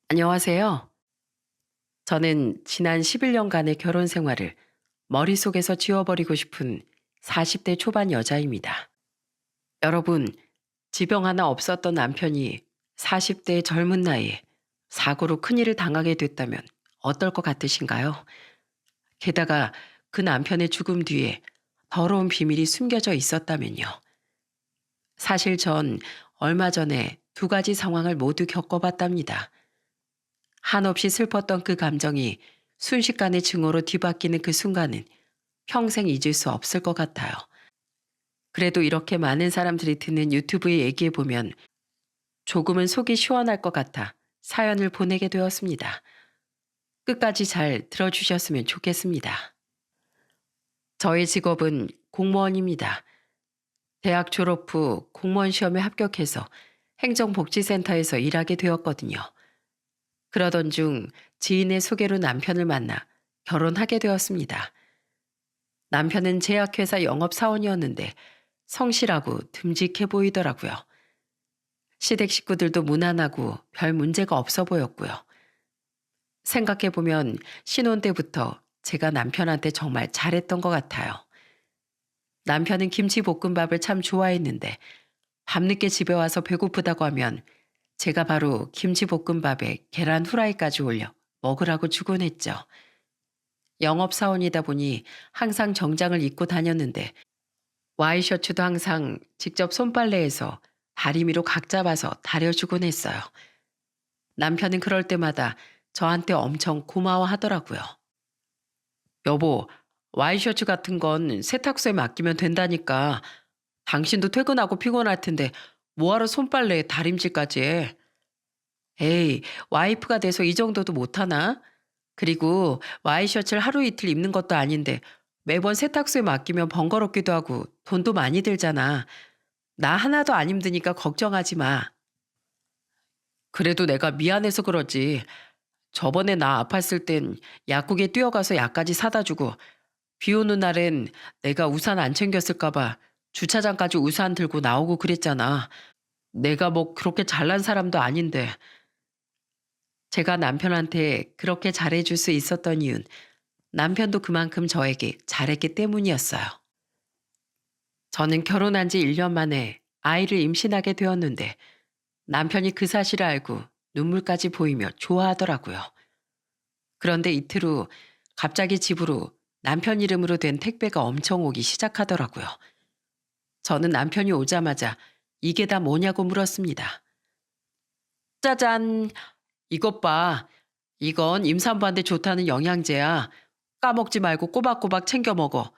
안녕하세요. 저는 지난 11년간의 결혼 생활을 머릿속에서 지워버리고 싶은 40대 초반 여자입니다. 여러분, 지병 하나 없었던 남편이 40대 젊은 나이에 사고로 큰일을 당하게 됐다면 어떨 것 같으신가요? 게다가 그 남편의 죽음 뒤에 더러운 비밀이 숨겨져 있었다면요. 사실 전 얼마 전에 두 가지 상황을 모두 겪어봤답니다. 한없이 슬펐던 그 감정이 순식간에 증오로 뒤바뀌는 그 순간은 평생 잊을 수 없을 것 같아요. 그래도 이렇게 많은 사람들이 듣는 유튜브에 얘기해보면 조금은 속이 시원할 것 같아 사연을 보내게 되었습니다. 끝까지 잘 들어주셨으면 좋겠습니다. 저의 직업은 공무원입니다. 대학 졸업 후 공무원 시험에 합격해서 행정복지센터에서 일하게 되었거든요. 그러던 중 지인의 소개로 남편을 만나 결혼하게 되었습니다. 남편은 제약회사 영업사원이었는데 성실하고 듬직해 보이더라고요. 시댁 식구들도 무난하고 별 문제가 없어 보였고요. 생각해보면 신혼 때부터 제가 남편한테 정말 잘했던 것 같아요. 남편은 김치볶음밥을 참 좋아했는데 밤늦게 집에 와서 배고프다고 하면 제가 바로 김치볶음밥에 계란 후라이까지 올려 먹으라고 주곤 했죠. 영업사원이다 보니 항상 정장을 입고 다녔는데 와이셔츠도 항상 직접 손빨래해서 다리미로 각 잡아서 다려주곤 했어요. 남편은 그럴 때마다 저한테 엄청 고마워하더라고요. 여보, 와이셔츠 같은 건 세탁소에 맡기면 된다니까. 당신도 퇴근하고 피곤할 텐데 뭐하러 손빨래에 다림질까지 해. 에이, 와이프가 돼서 이 정도도 못하나? 그리고 와이셔츠를 하루 이틀 입는 것도 아닌데 매번 세탁소에 맡기면 번거롭기도 하고 돈도 많이 들잖아. 나 하나도 안 힘드니까 걱정하지 마. 그래도 내가 미안해서 그러지. 저번에 나 아팠을 땐 약국에 뛰어가서 약까지 사다 주고 비 오는 날엔 내가 우산 안 챙겼을까봐 주차장까지 우산 들고 나오고 그랬잖아. 내가 뭐 그렇게 잘난 사람도 아닌데. 제가 남편한테 그렇게 잘해줄 수 있었던 이유는 남편도 그만큼 저에게 잘했기 때문이었어요. 저는 결혼한 지 1년 만에 아이를 임신하게 되었는데 남편이 그 사실을 알고 눈물까지 보이며 좋아하더라고요. 그런데 이틀 후 갑자기 집으로 남편 이름으로 된 택배가 엄청 오기 시작하더라고요. 저는 남편이 오자마자 이게 다 뭐냐고 물었습니다. 짜잔! 이것 봐. 이건 임산부한테 좋다는 영양제야. 까먹지 말고 꼬박꼬박 챙겨 먹어.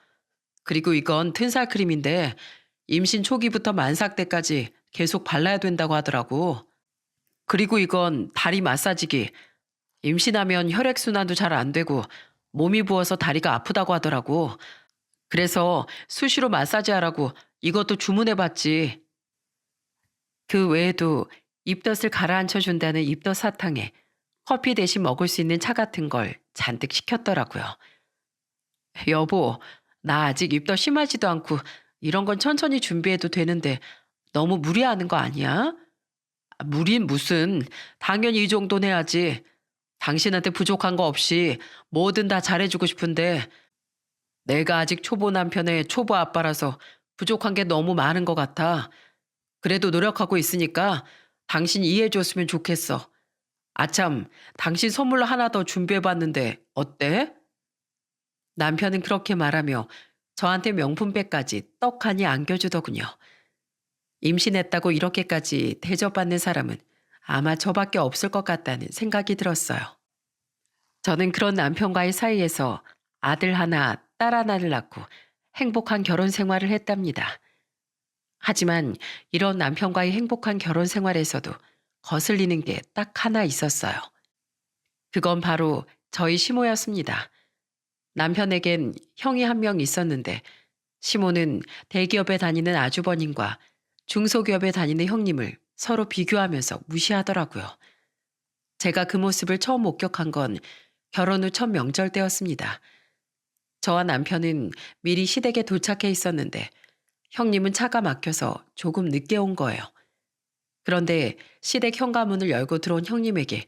그리고 이건 튼살 크림인데 임신 초기부터 만삭 때까지 계속 발라야 된다고 하더라고. 그리고 이건 다리 마사지기. 임신하면 혈액순환도 잘 안 되고 몸이 부어서 다리가 아프다고 하더라고. 그래서 수시로 마사지하라고 이것도 주문해봤지. 그 외에도 입덧을 가라앉혀 준다는 입덧 사탕에 커피 대신 먹을 수 있는 차 같은 걸 잔뜩 시켰더라고요. 여보, 나 아직 입덧 심하지도 않고 이런 건 천천히 준비해도 되는데 너무 무리하는 거 아니야? 무린 무슨. 당연히 이 정도는 해야지. 당신한테 부족한 거 없이 뭐든 다 잘해주고 싶은데 내가 아직 초보 남편의 초보 아빠라서 부족한 게 너무 많은 것 같아. 그래도 노력하고 있으니까 당신 이해해줬으면 좋겠어. 아참, 당신 선물로 하나 더 준비해봤는데 어때? 남편은 그렇게 말하며 저한테 명품백까지 떡하니 안겨주더군요. 임신했다고 이렇게까지 대접받는 사람은 아마 저밖에 없을 것 같다는 생각이 들었어요. 저는 그런 남편과의 사이에서 아들 하나, 딸 하나를 낳고 행복한 결혼 생활을 했답니다. 하지만 이런 남편과의 행복한 결혼 생활에서도 거슬리는 게 딱 하나 있었어요. 그건 바로 저희 시모였습니다. 남편에겐 형이 한 명 있었는데 시모는 대기업에 다니는 아주버님과 중소기업에 다니는 형님을 서로 비교하면서 무시하더라고요. 제가 그 모습을 처음 목격한 건 결혼 후 첫 명절 때였습니다. 저와 남편은 미리 시댁에 도착해 있었는데 형님은 차가 막혀서 조금 늦게 온 거예요. 그런데 시댁 현관문을 열고 들어온 형님에게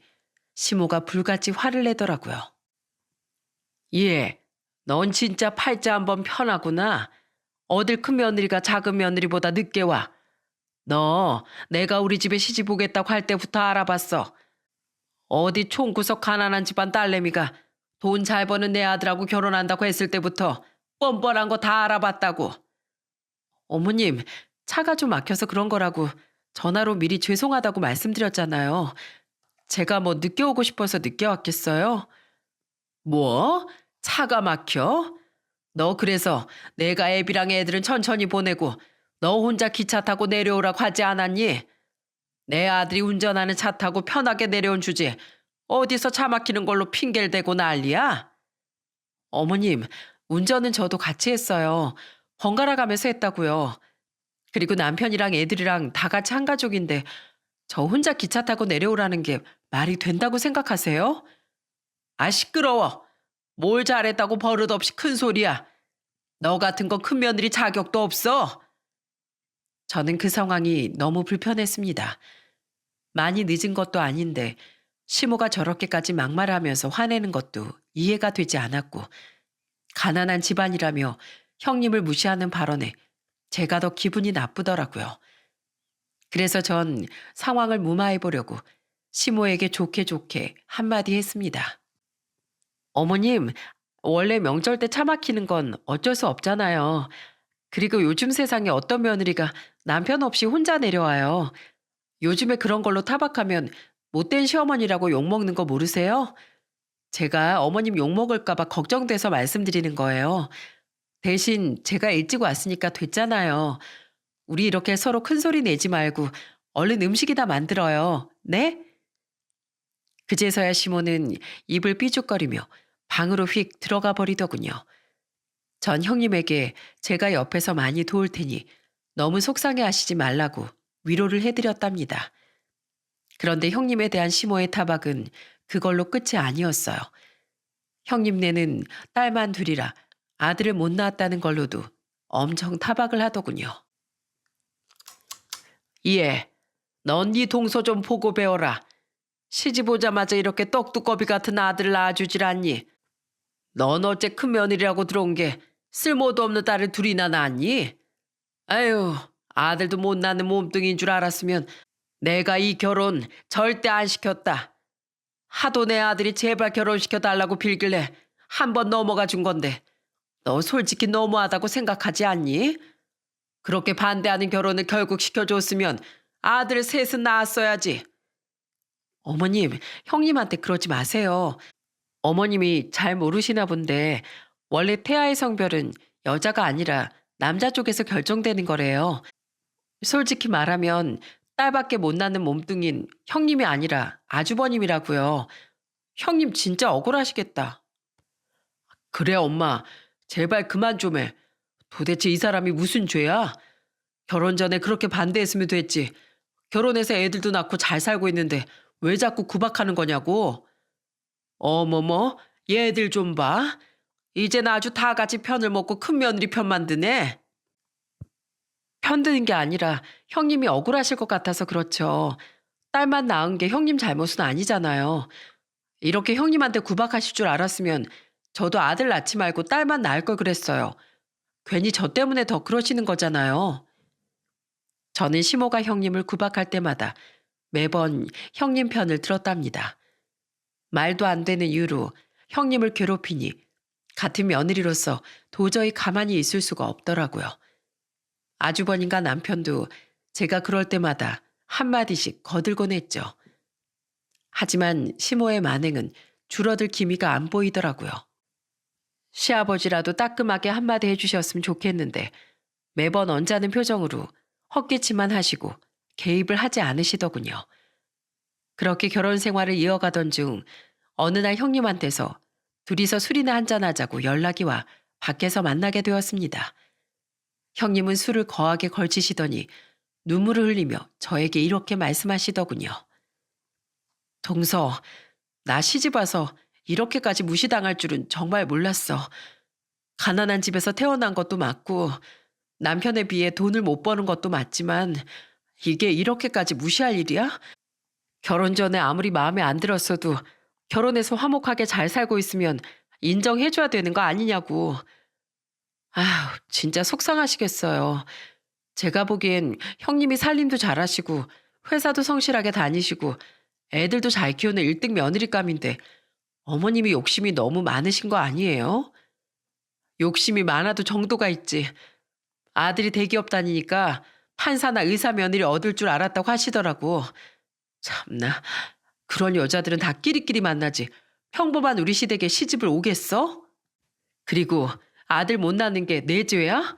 시모가 불같이 화를 내더라고요. 예, 넌 진짜 팔자 한번 편하구나. 어딜 큰 며느리가 작은 며느리보다 늦게 와. 너 내가 우리 집에 시집 오겠다고 할 때부터 알아봤어. 어디 총구석 가난한 집안 딸내미가 돈 잘 버는 내 아들하고 결혼한다고 했을 때부터 뻔뻔한 거 다 알아봤다고. 어머님, 차가 좀 막혀서 그런 거라고 전화로 미리 죄송하다고 말씀드렸잖아요. 제가 뭐 늦게 오고 싶어서 늦게 왔겠어요? 뭐? 차가 막혀? 너 그래서 내가 애비랑 애들은 천천히 보내고 너 혼자 기차 타고 내려오라고 하지 않았니? 내 아들이 운전하는 차 타고 편하게 내려온 주제 어디서 차 막히는 걸로 핑계를 대고 난리야? 어머님, 운전은 저도 같이 했어요. 번갈아 가면서 했다고요. 그리고 남편이랑 애들이랑 다 같이 한 가족인데 저 혼자 기차 타고 내려오라는 게 말이 된다고 생각하세요? 아, 시끄러워. 뭘 잘했다고 버릇없이 큰 소리야. 너 같은 거 큰 며느리 자격도 없어. 저는 그 상황이 너무 불편했습니다. 많이 늦은 것도 아닌데 시모가 저렇게까지 막말하면서 화내는 것도 이해가 되지 않았고 가난한 집안이라며 형님을 무시하는 발언에 제가 더 기분이 나쁘더라고요. 그래서 전 상황을 무마해 보려고 시모에게 좋게 좋게 한마디 했습니다. 어머님, 원래 명절 때 차 막히는 건 어쩔 수 없잖아요. 그리고 요즘 세상에 어떤 며느리가 남편 없이 혼자 내려와요. 요즘에 그런 걸로 타박하면 못된 시어머니라고 욕먹는 거 모르세요? 제가 어머님 욕먹을까 봐 걱정돼서 말씀드리는 거예요. 대신 제가 일찍 왔으니까 됐잖아요. 우리 이렇게 서로 큰 소리 내지 말고 얼른 음식이나 만들어요. 네? 그제서야 시모는 입을 삐죽거리며 방으로 휙 들어가 버리더군요. 전 형님에게 제가 옆에서 많이 도울 테니 너무 속상해 하시지 말라고 위로를 해드렸답니다. 그런데 형님에 대한 시모의 타박은 그걸로 끝이 아니었어요. 형님네는 딸만 둘이라 아들을 못 낳았다는 걸로도 엄청 타박을 하더군요. 예, 넌 네 동서 좀 보고 배워라. 시집 오자마자 이렇게 떡두꺼비 같은 아들을 낳아주질 않니? 넌 어째 큰 며느리라고 들어온 게 쓸모도 없는 딸을 둘이나 낳았니? 아유, 아들도 못 낳는 몸뚱이인 줄 알았으면 내가 이 결혼 절대 안 시켰다. 하도 내 아들이 제발 결혼시켜달라고 빌길래 한 번 넘어가 준 건데 너 솔직히 너무하다고 생각하지 않니? 그렇게 반대하는 결혼을 결국 시켜줬으면 아들 셋은 낳았어야지. 어머님, 형님한테 그러지 마세요. 어머님이 잘 모르시나 본데 원래 태아의 성별은 여자가 아니라 남자 쪽에서 결정되는 거래요. 솔직히 말하면 딸밖에 못 낳는 몸뚱인 형님이 아니라 아주버님이라고요. 형님 진짜 억울하시겠다. 그래 엄마, 제발 그만 좀 해. 도대체 이 사람이 무슨 죄야? 결혼 전에 그렇게 반대했으면 됐지. 결혼해서 애들도 낳고 잘 살고 있는데 왜 자꾸 구박하는 거냐고. 어머머, 얘들 좀 봐. 이젠 아주 다 같이 편을 먹고 큰 며느리 편만 드네. 편드는 게 아니라 형님이 억울하실 것 같아서 그렇죠. 딸만 낳은 게 형님 잘못은 아니잖아요. 이렇게 형님한테 구박하실 줄 알았으면 저도 아들 낳지 말고 딸만 낳을 걸 그랬어요. 괜히 저 때문에 더 그러시는 거잖아요. 저는 시모가 형님을 구박할 때마다 매번 형님 편을 들었답니다. 말도 안 되는 이유로 형님을 괴롭히니 같은 며느리로서 도저히 가만히 있을 수가 없더라고요. 아주버님과 남편도 제가 그럴 때마다 한마디씩 거들곤 했죠. 하지만 시모의 만행은 줄어들 기미가 안 보이더라고요. 시아버지라도 따끔하게 한마디 해주셨으면 좋겠는데 매번 언짢은 표정으로 헛기침만 하시고 개입을 하지 않으시더군요. 그렇게 결혼 생활을 이어가던 중 어느 날 형님한테서 둘이서 술이나 한잔하자고 연락이 와 밖에서 만나게 되었습니다. 형님은 술을 거하게 걸치시더니 눈물을 흘리며 저에게 이렇게 말씀하시더군요. 동서, 나 시집 와서 이렇게까지 무시당할 줄은 정말 몰랐어. 가난한 집에서 태어난 것도 맞고 남편에 비해 돈을 못 버는 것도 맞지만 이게 이렇게까지 무시할 일이야? 결혼 전에 아무리 마음에 안 들었어도 결혼해서 화목하게 잘 살고 있으면 인정해줘야 되는 거 아니냐고. 아휴, 진짜 속상하시겠어요. 제가 보기엔 형님이 살림도 잘하시고 회사도 성실하게 다니시고 애들도 잘 키우는 1등 며느리감인데 어머님이 욕심이 너무 많으신 거 아니에요? 욕심이 많아도 정도가 있지. 아들이 대기업 다니니까 판사나 의사 며느리 얻을 줄 알았다고 하시더라고. 참나. 그런 여자들은 다 끼리끼리 만나지. 평범한 우리 시댁에 시집을 오겠어? 그리고 아들 못 낳는 게 내 죄야?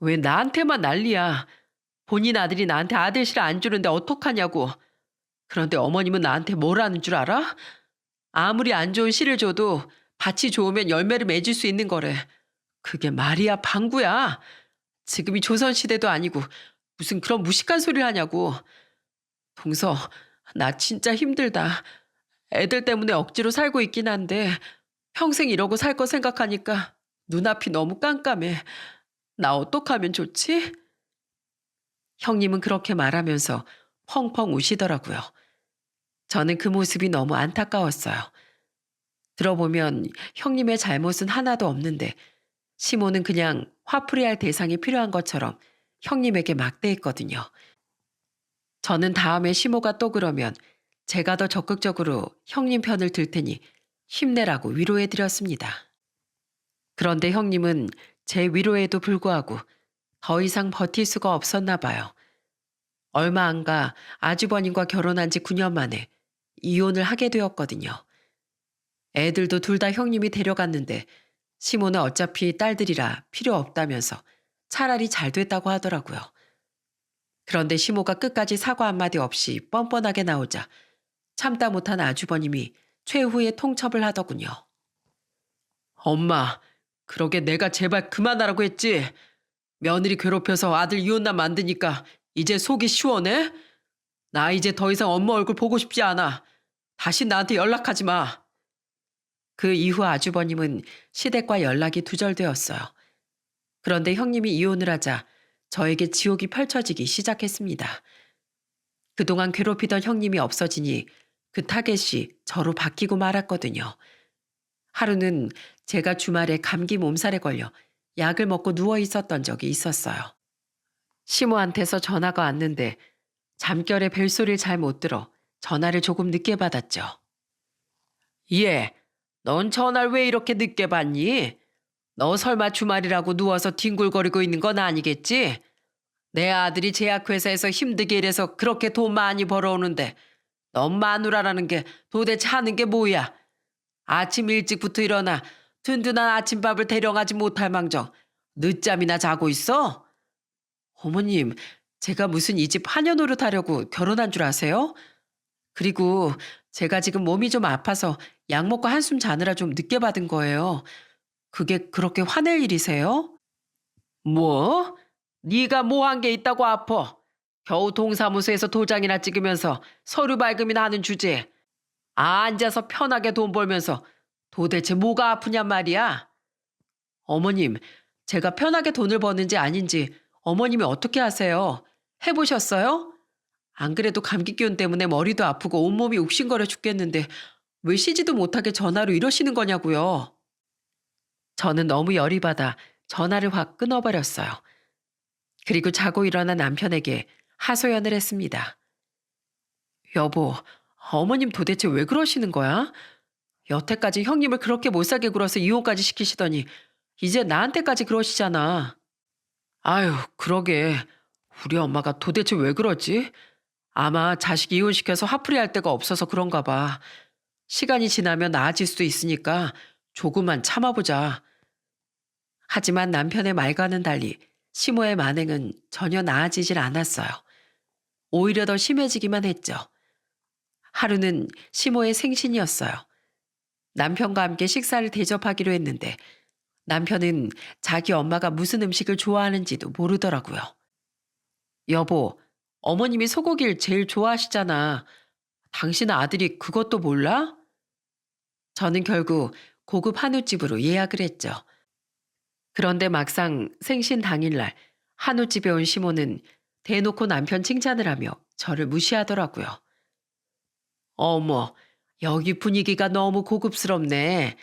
왜 나한테만 난리야. 본인 아들이 나한테 아들실 안 주는데 어떡하냐고. 그런데 어머님은 나한테 뭘 하는 줄 알아? 아무리 안 좋은 씨를 줘도 밭이 좋으면 열매를 맺을 수 있는 거래. 그게 말이야 방구야. 지금이 조선시대도 아니고 무슨 그런 무식한 소리를 하냐고. 동서, 나 진짜 힘들다. 애들 때문에 억지로 살고 있긴 한데 평생 이러고 살 거 생각하니까 눈앞이 너무 깜깜해. 나 어떡하면 좋지? 형님은 그렇게 말하면서 펑펑 우시더라고요. 저는 그 모습이 너무 안타까웠어요. 들어보면 형님의 잘못은 하나도 없는데 시모는 그냥 화풀이할 대상이 필요한 것처럼 형님에게 막대했거든요. 저는 다음에 시모가 또 그러면 제가 더 적극적으로 형님 편을 들 테니 힘내라고 위로해드렸습니다. 그런데 형님은 제 위로에도 불구하고 더 이상 버틸 수가 없었나 봐요. 얼마 안 가 아주버님과 결혼한 지 9년 만에 이혼을 하게 되었거든요. 애들도 둘 다 형님이 데려갔는데 시모는 어차피 딸들이라 필요 없다면서 차라리 잘 됐다고 하더라고요. 그런데 시모가 끝까지 사과 한마디 없이 뻔뻔하게 나오자 참다 못한 아주버님이 최후의 통첩을 하더군요. 엄마, 그러게 내가 제발 그만하라고 했지. 며느리 괴롭혀서 아들 이혼남 만드니까 이제 속이 시원해? 나 이제 더 이상 엄마 얼굴 보고 싶지 않아. 다시 나한테 연락하지 마. 그 이후 아주버님은 시댁과 연락이 두절되었어요. 그런데 형님이 이혼을 하자 저에게 지옥이 펼쳐지기 시작했습니다. 그동안 괴롭히던 형님이 없어지니 그 타겟이 저로 바뀌고 말았거든요. 하루는 제가 주말에 감기 몸살에 걸려 약을 먹고 누워 있었던 적이 있었어요. 시모한테서 전화가 왔는데 잠결에 벨소리를 잘 못 들어 전화를 조금 늦게 받았죠. 예, 넌 전화를 왜 이렇게 늦게 받니? 너 설마 주말이라고 누워서 뒹굴거리고 있는 건 아니겠지? 내 아들이 제약회사에서 힘들게 일해서 그렇게 돈 많이 벌어오는데 넌 마누라라는 게 도대체 하는 게 뭐야? 아침 일찍부터 일어나 든든한 아침밥을 대령하지 못할 망정 늦잠이나 자고 있어? 어머님, 제가 무슨 이 집 하녀 노릇하려고 결혼한 줄 아세요? 그리고 제가 지금 몸이 좀 아파서 약 먹고 한숨 자느라 좀 늦게 받은 거예요. 그게 그렇게 화낼 일이세요? 뭐? 네가 뭐 한 게 있다고 아파? 겨우 동사무소에서 도장이나 찍으면서 서류 발급이나 하는 주제에 앉아서 편하게 돈 벌면서 도대체 뭐가 아프냔 말이야? 어머님, 제가 편하게 돈을 버는지 아닌지 어머님이 어떻게 아세요? 해보셨어요? 안 그래도 감기 기운 때문에 머리도 아프고 온몸이 욱신거려 죽겠는데 왜 쉬지도 못하게 전화로 이러시는 거냐고요. 저는 너무 열이 받아 전화를 확 끊어버렸어요. 그리고 자고 일어난 남편에게 하소연을 했습니다. 여보, 어머님 도대체 왜 그러시는 거야? 여태까지 형님을 그렇게 못살게 굴어서 이혼까지 시키시더니 이제 나한테까지 그러시잖아. 아유, 그러게. 우리 엄마가 도대체 왜 그러지? 아마 자식 이혼시켜서 화풀이 할 데가 없어서 그런가 봐. 시간이 지나면 나아질 수도 있으니까 조금만 참아보자. 하지만 남편의 말과는 달리 시모의 만행은 전혀 나아지질 않았어요. 오히려 더 심해지기만 했죠. 하루는 시모의 생신이었어요. 남편과 함께 식사를 대접하기로 했는데 남편은 자기 엄마가 무슨 음식을 좋아하는지도 모르더라고요. 여보, 어머님이 소고기를 제일 좋아하시잖아. 당신 아들이 그것도 몰라? 저는 결국 고급 한우집으로 예약을 했죠. 그런데 막상 생신 당일날 한우집에 온 시모는 대놓고 남편 칭찬을 하며 저를 무시하더라고요. 어머, 여기 분위기가 너무 고급스럽네.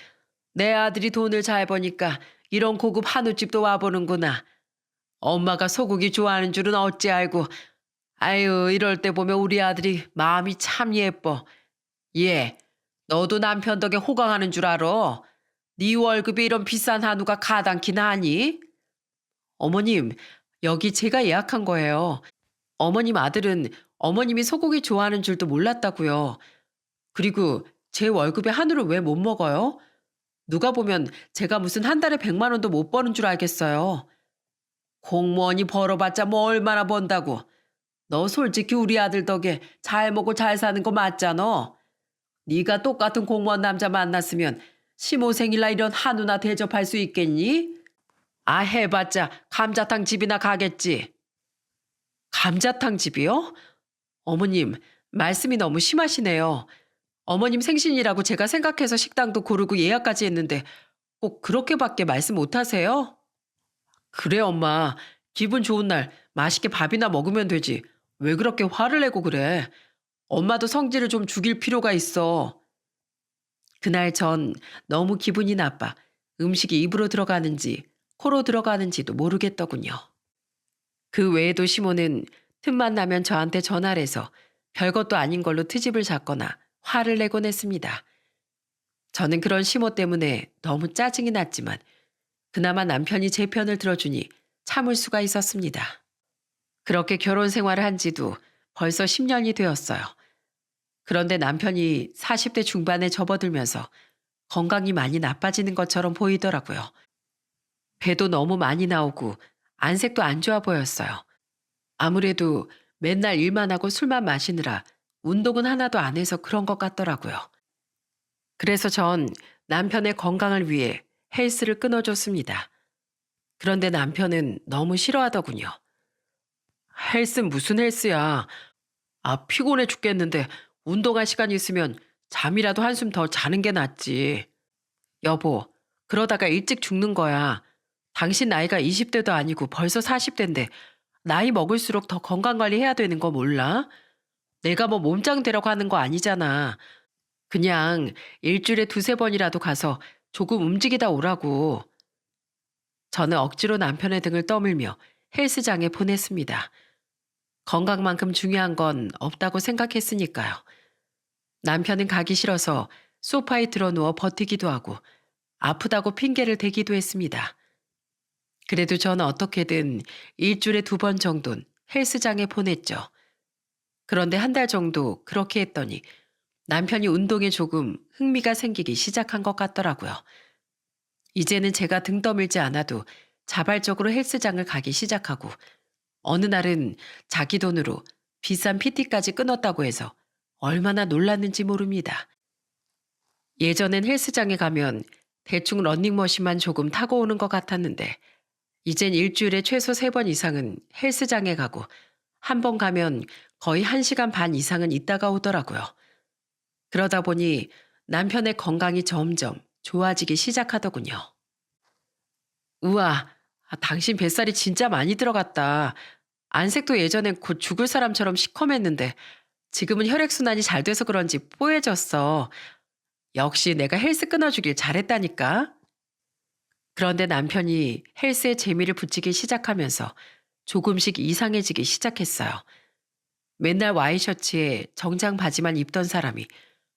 내 아들이 돈을 잘 버니까 이런 고급 한우집도 와보는구나. 엄마가 소고기 좋아하는 줄은 어찌 알고. 아유, 이럴 때 보면 우리 아들이 마음이 참 예뻐. 얘, 너도 남편 덕에 호강하는 줄 알아? 네 월급에 이런 비싼 한우가 가당키나 하니? 어머님, 여기 제가 예약한 거예요. 어머님 아들은 어머님이 소고기 좋아하는 줄도 몰랐다고요. 그리고 제 월급에 한우를 왜 못 먹어요? 누가 보면 제가 무슨 한 달에 100만 원도 못 버는 줄 알겠어요. 공무원이 벌어봤자 뭐 얼마나 번다고. 너 솔직히 우리 아들 덕에 잘 먹고 잘 사는 거 맞잖아. 네가 똑같은 공무원 남자 만났으면 시모 생일날 이런 한우나 대접할 수 있겠니? 아, 해봤자 감자탕 집이나 가겠지. 감자탕 집이요? 어머님, 말씀이 너무 심하시네요. 어머님 생신이라고 제가 생각해서 식당도 고르고 예약까지 했는데 꼭 그렇게밖에 말씀 못 하세요? 그래, 엄마. 기분 좋은 날 맛있게 밥이나 먹으면 되지. 왜 그렇게 화를 내고 그래? 엄마도 성질을 좀 죽일 필요가 있어. 그날 전 너무 기분이 나빠 음식이 입으로 들어가는지 코로 들어가는지도 모르겠더군요. 그 외에도 시모는 틈만 나면 저한테 전화를 해서 별것도 아닌 걸로 트집을 잡거나 화를 내곤 했습니다. 저는 그런 시모 때문에 너무 짜증이 났지만 그나마 남편이 제 편을 들어주니 참을 수가 있었습니다. 그렇게 결혼 생활을 한 지도 벌써 10년이 되었어요. 그런데 남편이 40대 중반에 접어들면서 건강이 많이 나빠지는 것처럼 보이더라고요. 배도 너무 많이 나오고 안색도 안 좋아 보였어요. 아무래도 맨날 일만 하고 술만 마시느라 운동은 하나도 안 해서 그런 것 같더라고요. 그래서 전 남편의 건강을 위해 헬스를 끊어줬습니다. 그런데 남편은 너무 싫어하더군요. 헬스 무슨 헬스야. 아, 피곤해 죽겠는데 운동할 시간이 있으면 잠이라도 한숨 더 자는 게 낫지. 여보, 그러다가 일찍 죽는 거야. 당신 나이가 20대도 아니고 벌써 40대인데 나이 먹을수록 더 건강관리 해야 되는 거 몰라? 내가 뭐 몸짱 되라고 하는 거 아니잖아. 그냥 일주일에 두세 번이라도 가서 조금 움직이다 오라고. 저는 억지로 남편의 등을 떠밀며 헬스장에 보냈습니다. 건강만큼 중요한 건 없다고 생각했으니까요. 남편은 가기 싫어서 소파에 드러누워 버티기도 하고 아프다고 핑계를 대기도 했습니다. 그래도 저는 어떻게든 일주일에 2번 정도는 헬스장에 보냈죠. 그런데 한 달 정도 그렇게 했더니 남편이 운동에 조금 흥미가 생기기 시작한 것 같더라고요. 이제는 제가 등 떠밀지 않아도 자발적으로 헬스장을 가기 시작하고 어느 날은 자기 돈으로 비싼 PT까지 끊었다고 해서 얼마나 놀랐는지 모릅니다. 예전엔 헬스장에 가면 대충 러닝머신만 조금 타고 오는 것 같았는데 이젠 일주일에 최소 3번 이상은 헬스장에 가고 한 번 가면 거의 1시간 반 이상은 있다가 오더라고요. 그러다 보니 남편의 건강이 점점 좋아지기 시작하더군요. 우와, 당신 뱃살이 진짜 많이 들어갔다. 안색도 예전엔 곧 죽을 사람처럼 시커맸는데 지금은 혈액순환이 잘 돼서 그런지 뽀얘졌어. 역시 내가 헬스 끊어주길 잘했다니까. 그런데 남편이 헬스에 재미를 붙이기 시작하면서 조금씩 이상해지기 시작했어요. 맨날 와이셔츠에 정장 바지만 입던 사람이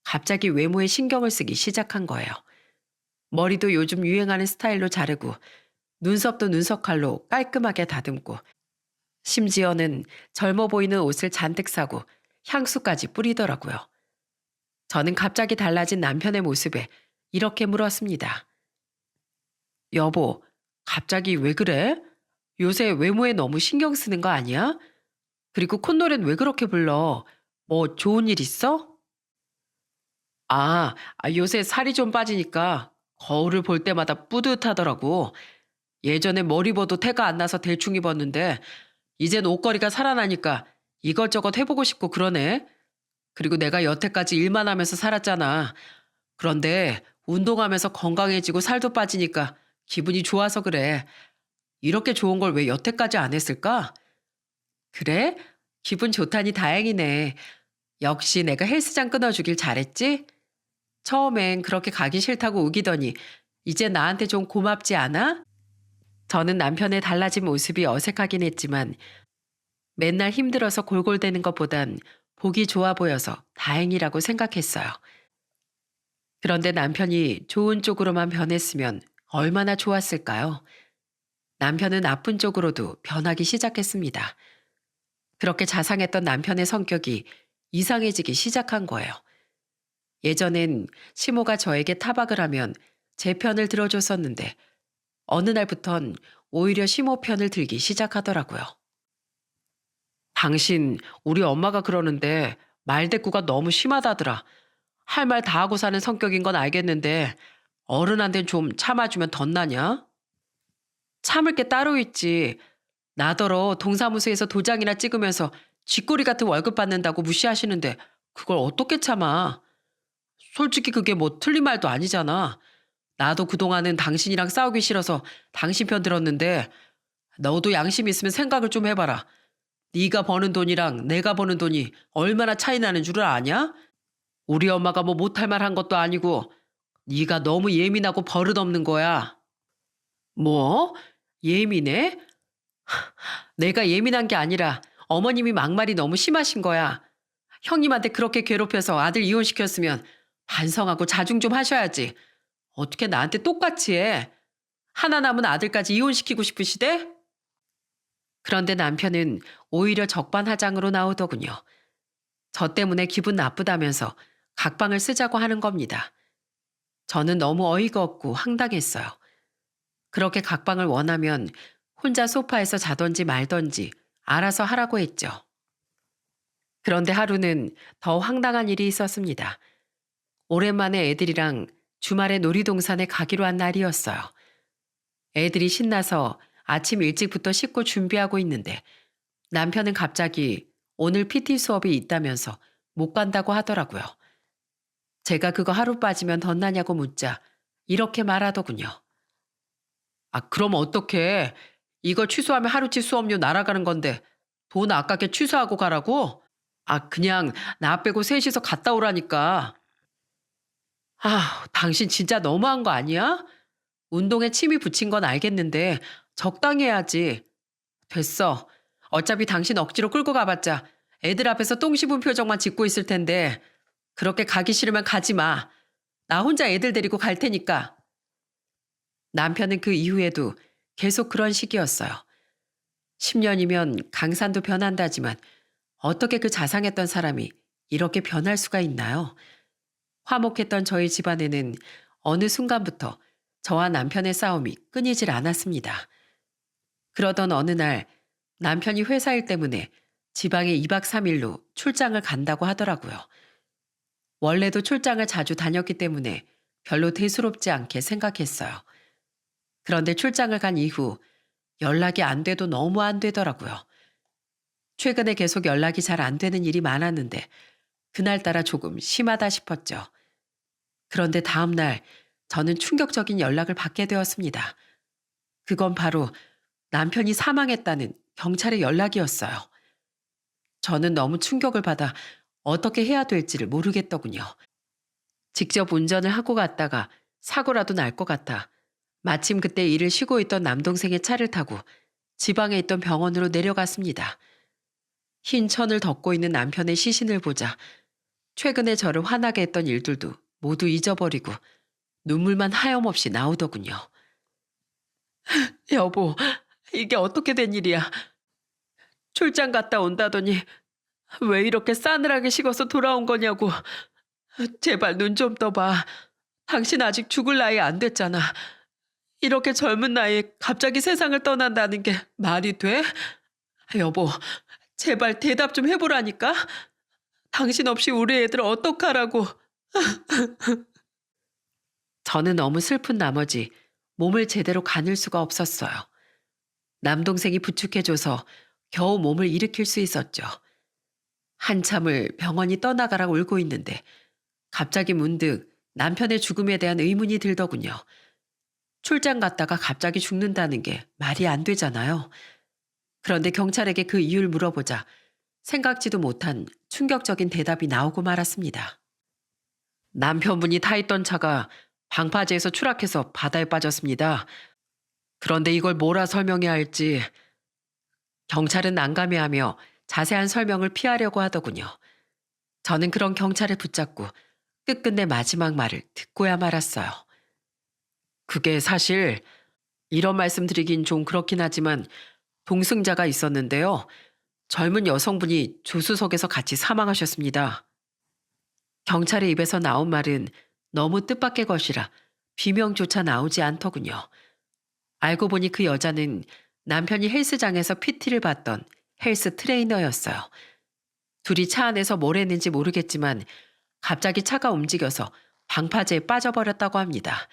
갑자기 외모에 신경을 쓰기 시작한 거예요. 머리도 요즘 유행하는 스타일로 자르고 눈썹도 눈썹칼로 깔끔하게 다듬고 심지어는 젊어 보이는 옷을 잔뜩 사고 향수까지 뿌리더라고요. 저는 갑자기 달라진 남편의 모습에 이렇게 물었습니다. 여보, 갑자기 왜 그래? 요새 외모에 너무 신경 쓰는 거 아니야? 그리고 콧노래는 왜 그렇게 불러? 뭐 좋은 일 있어? 요새 살이 좀 빠지니까 거울을 볼 때마다 뿌듯하더라고. 예전에 머리 봐도 태가 안 나서 대충 입었는데 이젠 옷걸이가 살아나니까 이것저것 해보고 싶고 그러네. 그리고 내가 여태까지 일만 하면서 살았잖아. 그런데 운동하면서 건강해지고 살도 빠지니까 기분이 좋아서 그래. 이렇게 좋은 걸 왜 여태까지 안 했을까? 그래? 기분 좋다니 다행이네. 역시 내가 헬스장 끊어주길 잘했지? 처음엔 그렇게 가기 싫다고 우기더니 이제 나한테 좀 고맙지 않아? 저는 남편의 달라진 모습이 어색하긴 했지만 맨날 힘들어서 골골대는 것보단 보기 좋아 보여서 다행이라고 생각했어요. 그런데 남편이 좋은 쪽으로만 변했으면 얼마나 좋았을까요? 남편은 나쁜 쪽으로도 변하기 시작했습니다. 그렇게 자상했던 남편의 성격이 이상해지기 시작한 거예요. 예전엔 시모가 저에게 타박을 하면 제 편을 들어줬었는데 어느 날부턴 오히려 시모 편을 들기 시작하더라고요. 당신, 우리 엄마가 그러는데 말대꾸가 너무 심하다더라. 할 말 다 하고 사는 성격인 건 알겠는데 어른한텐 좀 참아주면 덧나냐? 참을 게 따로 있지. 나더러 동사무소에서 도장이나 찍으면서 쥐꼬리 같은 월급 받는다고 무시하시는데 그걸 어떻게 참아? 솔직히 그게 뭐 틀린 말도 아니잖아. 나도 그동안은 당신이랑 싸우기 싫어서 당신 편 들었는데 너도 양심 있으면 생각을 좀 해봐라. 네가 버는 돈이랑 내가 버는 돈이 얼마나 차이 나는 줄을 아냐? 우리 엄마가 뭐 못할 말 한 것도 아니고 네가 너무 예민하고 버릇없는 거야. 뭐? 예민해? 내가 예민한 게 아니라 어머님이 막말이 너무 심하신 거야. 형님한테 그렇게 괴롭혀서 아들 이혼시켰으면 반성하고 자중 좀 하셔야지. 어떻게 나한테 똑같이 해? 하나 남은 아들까지 이혼시키고 싶으시대? 그런데 남편은 오히려 적반하장으로 나오더군요. 저 때문에 기분 나쁘다면서 각방을 쓰자고 하는 겁니다. 저는 너무 어이가 없고 황당했어요. 그렇게 각방을 원하면 혼자 소파에서 자던지 말던지 알아서 하라고 했죠. 그런데 하루는 더 황당한 일이 있었습니다. 오랜만에 애들이랑 주말에 놀이동산에 가기로 한 날이었어요. 애들이 신나서 아침 일찍부터 씻고 준비하고 있는데 남편은 갑자기 오늘 PT 수업이 있다면서 못 간다고 하더라고요. 제가 그거 하루 빠지면 덧나냐고 묻자 이렇게 말하더군요. 아, 그럼 어떡해. 이거 취소하면 하루치 수업료 날아가는 건데 돈 아깝게 취소하고 가라고? 아, 그냥 나 빼고 셋이서 갔다 오라니까. 아, 당신 진짜 너무한 거 아니야? 운동에 침이 붙인 건 알겠는데 적당히 해야지. 됐어. 어차피 당신 억지로 끌고 가봤자 애들 앞에서 똥 씹은 표정만 짓고 있을 텐데 그렇게 가기 싫으면 가지 마. 나 혼자 애들 데리고 갈 테니까. 남편은 그 이후에도 계속 그런 식이었어요. 10년이면 강산도 변한다지만 어떻게 그 자상했던 사람이 이렇게 변할 수가 있나요? 화목했던 저희 집안에는 어느 순간부터 저와 남편의 싸움이 끊이질 않았습니다. 그러던 어느 날 남편이 회사 일 때문에 지방에 2박 3일로 출장을 간다고 하더라고요. 원래도 출장을 자주 다녔기 때문에 별로 대수롭지 않게 생각했어요. 그런데 출장을 간 이후 연락이 안 돼도 너무 안 되더라고요. 최근에 계속 연락이 잘 안 되는 일이 많았는데 그날따라 조금 심하다 싶었죠. 그런데 다음 날 저는 충격적인 연락을 받게 되었습니다. 그건 바로 남편이 사망했다는 경찰의 연락이었어요. 저는 너무 충격을 받아 어떻게 해야 될지를 모르겠더군요. 직접 운전을 하고 갔다가 사고라도 날 것 같아 마침 그때 일을 쉬고 있던 남동생의 차를 타고 지방에 있던 병원으로 내려갔습니다. 흰 천을 덮고 있는 남편의 시신을 보자 최근에 저를 화나게 했던 일들도 모두 잊어버리고 눈물만 하염없이 나오더군요. 여보, 이게 어떻게 된 일이야? 출장 갔다 온다더니 왜 이렇게 싸늘하게 식어서 돌아온 거냐고. 제발 눈 좀 떠봐. 당신 아직 죽을 나이 안 됐잖아. 이렇게 젊은 나이에 갑자기 세상을 떠난다는 게 말이 돼? 여보, 제발 대답 좀 해보라니까. 당신 없이 우리 애들 어떡하라고. 저는 너무 슬픈 나머지 몸을 제대로 가눌 수가 없었어요. 남동생이 부축해줘서 겨우 몸을 일으킬 수 있었죠. 한참을 병원이 떠나가라 울고 있는데 갑자기 문득 남편의 죽음에 대한 의문이 들더군요. 출장 갔다가 갑자기 죽는다는 게 말이 안 되잖아요. 그런데 경찰에게 그 이유를 물어보자 생각지도 못한 충격적인 대답이 나오고 말았습니다. 남편분이 타 있던 차가 방파제에서 추락해서 바다에 빠졌습니다. 그런데 이걸 뭐라 설명해야 할지 경찰은 난감해하며 자세한 설명을 피하려고 하더군요. 저는 그런 경찰을 붙잡고 끝끝내 마지막 말을 듣고야 말았어요. 그게 사실 이런 말씀 드리긴 좀 그렇긴 하지만 동승자가 있었는데요. 젊은 여성분이 조수석에서 같이 사망하셨습니다. 경찰의 입에서 나온 말은 너무 뜻밖의 것이라 비명조차 나오지 않더군요. 알고 보니 그 여자는 남편이 헬스장에서 PT를 받던 헬스 트레이너였어요. 둘이 차 안에서 뭘 했는지 모르겠지만 갑자기 차가 움직여서 방파제에 빠져버렸다고 합니다.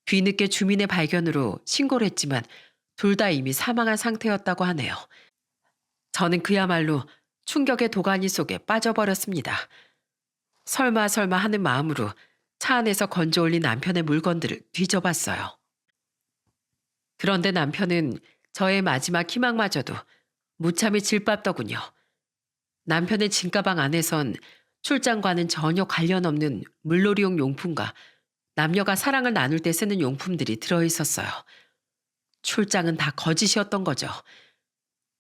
뒤늦게 주민의 발견으로 신고를 했지만 둘 다 이미 사망한 상태였다고 하네요. 저는 그야말로 충격의 도가니 속에 빠져버렸습니다. 설마 설마 하는 마음으로 차 안에서 건져 올린 남편의 물건들을 뒤져봤어요. 그런데 남편은 저의 마지막 희망마저도 무참히 질밥더군요. 남편의 짐가방 안에선 출장과는 전혀 관련 없는 물놀이용 용품과 남녀가 사랑을 나눌 때 쓰는 용품들이 들어있었어요. 출장은 다 거짓이었던 거죠.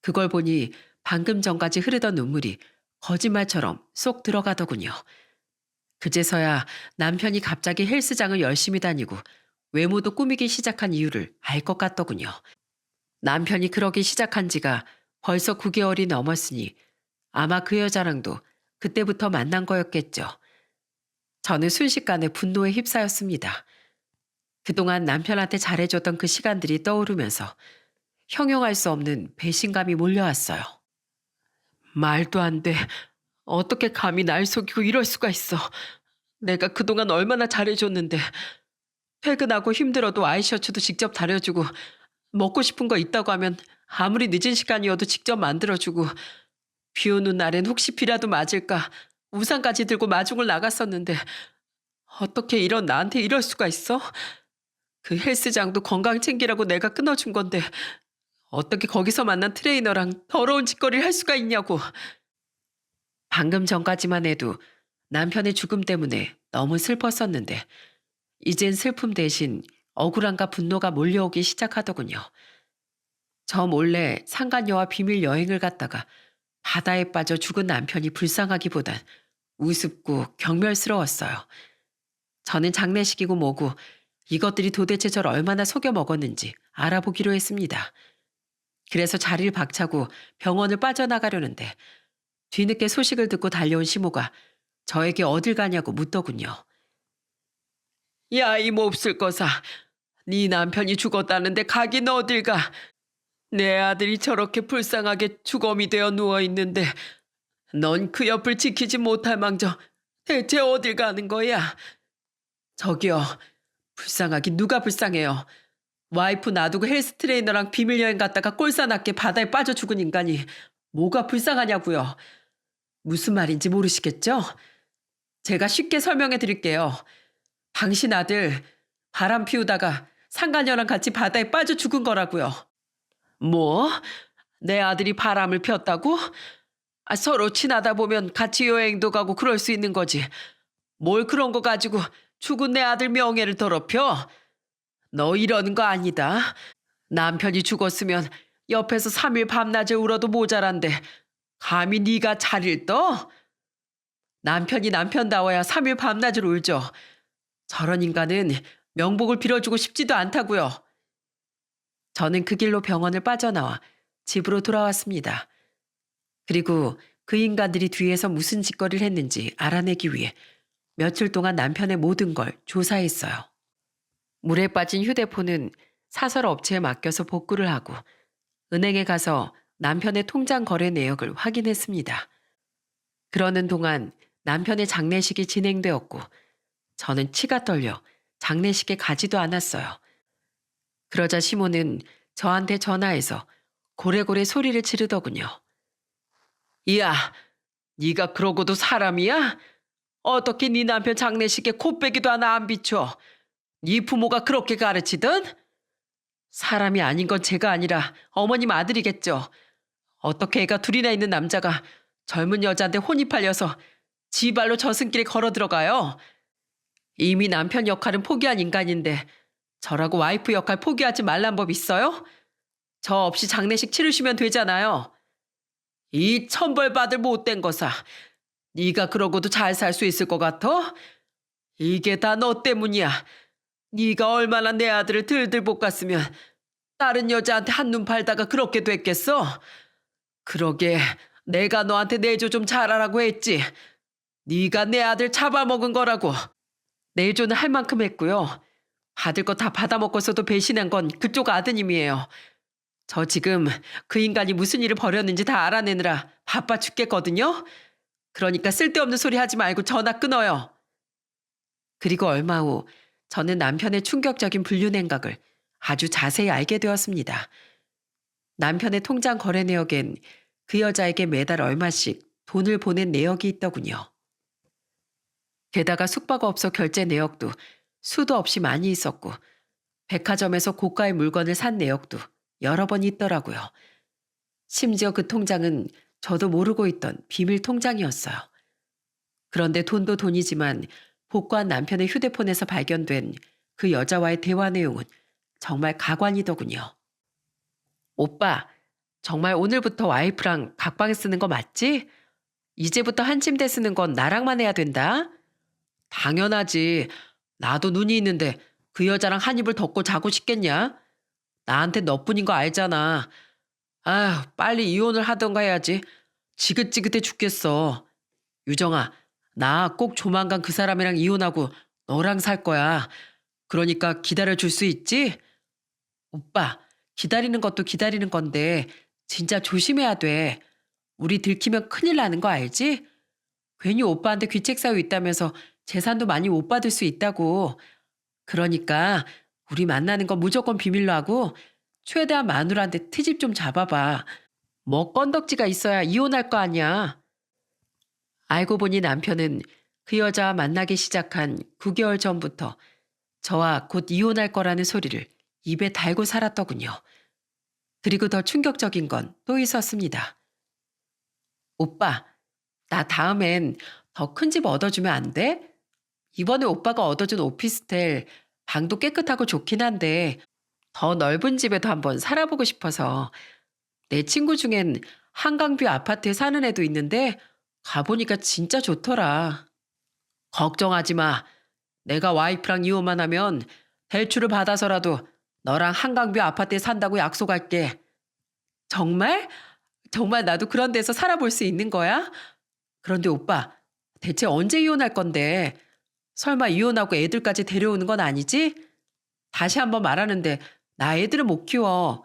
그걸 보니 방금 전까지 흐르던 눈물이 거짓말처럼 쏙 들어가더군요. 그제서야 남편이 갑자기 헬스장을 열심히 다니고 외모도 꾸미기 시작한 이유를 알 것 같더군요. 남편이 그러기 시작한 지가 벌써 9개월이 넘었으니 아마 그 여자랑도 그때부터 만난 거였겠죠. 저는 순식간에 분노에 휩싸였습니다. 그동안 남편한테 잘해줬던 그 시간들이 떠오르면서 형용할 수 없는 배신감이 몰려왔어요. 말도 안 돼. 어떻게 감히 날 속이고 이럴 수가 있어. 내가 그동안 얼마나 잘해줬는데. 퇴근하고 힘들어도 아이셔츠도 직접 다려주고 먹고 싶은 거 있다고 하면 아무리 늦은 시간이어도 직접 만들어주고 비 오는 날엔 혹시 비라도 맞을까 우산까지 들고 마중을 나갔었는데 어떻게 이런 나한테 이럴 수가 있어? 그 헬스장도 건강 챙기라고 내가 끊어준 건데 어떻게 거기서 만난 트레이너랑 더러운 짓거리를 할 수가 있냐고. 방금 전까지만 해도 남편의 죽음 때문에 너무 슬펐었는데 이젠 슬픔 대신 억울함과 분노가 몰려오기 시작하더군요. 저 몰래 상간녀와 비밀 여행을 갔다가 바다에 빠져 죽은 남편이 불쌍하기보단 우습고 경멸스러웠어요. 저는 장례식이고 뭐고 이것들이 도대체 저를 얼마나 속여 먹었는지 알아보기로 했습니다. 그래서 자리를 박차고 병원을 빠져나가려는데 뒤늦게 소식을 듣고 달려온 시모가 저에게 어딜 가냐고 묻더군요. 야, 이 몹쓸 거사. 네 남편이 죽었다는데 가긴 어딜 가. 내 아들이 저렇게 불쌍하게 주검이 되어 누워있는데 넌 그 옆을 지키지 못할 망정 대체 어딜 가는 거야? 저기요. 불쌍하긴 누가 불쌍해요. 와이프 놔두고 헬스 트레이너랑 비밀 여행 갔다가 꼴사납게 바다에 빠져 죽은 인간이 뭐가 불쌍하냐고요. 무슨 말인지 모르시겠죠? 제가 쉽게 설명해 드릴게요. 당신 아들 바람 피우다가 상간녀랑 같이 바다에 빠져 죽은 거라고요. 뭐? 내 아들이 바람을 폈다고? 서로 친하다 보면 같이 여행도 가고 그럴 수 있는 거지. 뭘 그런 거 가지고 죽은 내 아들 명예를 더럽혀? 너 이러는 거 아니다. 남편이 죽었으면 옆에서 3일 밤낮에 울어도 모자란데 감히 네가 자리를 떠? 남편이 남편다워야 3일 밤낮을 울죠. 저런 인간은 명복을 빌어주고 싶지도 않다고요. 저는 그 길로 병원을 빠져나와 집으로 돌아왔습니다. 그리고 그 인간들이 뒤에서 무슨 짓거리를 했는지 알아내기 위해 며칠 동안 남편의 모든 걸 조사했어요. 물에 빠진 휴대폰은 사설 업체에 맡겨서 복구를 하고 은행에 가서 남편의 통장 거래 내역을 확인했습니다. 그러는 동안 남편의 장례식이 진행되었고 저는 치가 떨려 장례식에 가지도 않았어요. 그러자 시모는 저한테 전화해서 고래고래 소리를 지르더군요. 이야, 네가 그러고도 사람이야? 어떻게 네 남편 장례식에 코빼기도 하나 안 비춰? 네 부모가 그렇게 가르치든? 사람이 아닌 건 제가 아니라 어머님 아들이겠죠. 어떻게 애가 둘이나 있는 남자가 젊은 여자한테 혼이 팔려서 지 발로 저승길에 걸어 들어가요. 이미 남편 역할은 포기한 인간인데 저라고 와이프 역할 포기하지 말란 법 있어요? 저 없이 장례식 치르시면 되잖아요. 이 천벌받을 못된 거사. 네가 그러고도 잘 살 수 있을 것 같아? 이게 다 너 때문이야. 네가 얼마나 내 아들을 들들 볶았으면 다른 여자한테 한눈 팔다가 그렇게 됐겠어? 그러게 내가 너한테 내조 좀 잘하라고 했지. 네가 내 아들 잡아먹은 거라고. 내조는 할 만큼 했고요. 받을 거 다 받아먹고서도 배신한 건 그쪽 아드님이에요. 저 지금 그 인간이 무슨 일을 벌였는지 다 알아내느라 바빠 죽겠거든요. 그러니까 쓸데없는 소리 하지 말고 전화 끊어요. 그리고 얼마 후 저는 남편의 충격적인 불륜 행각을 아주 자세히 알게 되었습니다. 남편의 통장 거래 내역엔 그 여자에게 매달 얼마씩 돈을 보낸 내역이 있더군요. 게다가 숙박업소 결제 내역도 수도 없이 많이 있었고 백화점에서 고가의 물건을 산 내역도 여러 번 있더라고요. 심지어 그 통장은 저도 모르고 있던 비밀 통장이었어요. 그런데 돈도 돈이지만 복구한 남편의 휴대폰에서 발견된 그 여자와의 대화 내용은 정말 가관이더군요. 오빠, 정말 오늘부터 와이프랑 각방에 쓰는 거 맞지? 이제부터 한 침대 쓰는 건 나랑만 해야 된다? 당연하지. 나도 눈이 있는데 그 여자랑 한 입을 덮고 자고 싶겠냐? 나한테 너뿐인 거 알잖아. 아휴, 빨리 이혼을 하던가 해야지. 지긋지긋해 죽겠어. 유정아, 나 꼭 조만간 그 사람이랑 이혼하고 너랑 살 거야. 그러니까 기다려줄 수 있지? 오빠, 기다리는 것도 기다리는 건데 진짜 조심해야 돼. 우리 들키면 큰일 나는 거 알지? 괜히 오빠한테 귀책 사유 있다면서 재산도 많이 못 받을 수 있다고. 그러니까 우리 만나는 건 무조건 비밀로 하고 최대한 마누라한테 트집 좀 잡아봐. 뭐 건덕지가 있어야 이혼할 거 아니야. 알고 보니 남편은 그 여자와 만나기 시작한 9개월 전부터 저와 곧 이혼할 거라는 소리를 입에 달고 살았더군요. 그리고 더 충격적인 건 또 있었습니다. 오빠, 나 다음엔 더 큰 집 얻어주면 안 돼? 이번에 오빠가 얻어준 오피스텔 방도 깨끗하고 좋긴 한데 더 넓은 집에도 한번 살아보고 싶어서. 내 친구 중엔 한강뷰 아파트에 사는 애도 있는데 가보니까 진짜 좋더라. 걱정하지 마. 내가 와이프랑 이혼만 하면 대출을 받아서라도 너랑 한강뷰 아파트에 산다고 약속할게. 정말? 정말 나도 그런 데서 살아볼 수 있는 거야? 그런데 오빠, 대체 언제 이혼할 건데? 설마 이혼하고 애들까지 데려오는 건 아니지? 다시 한번 말하는데 나 애들은 못 키워.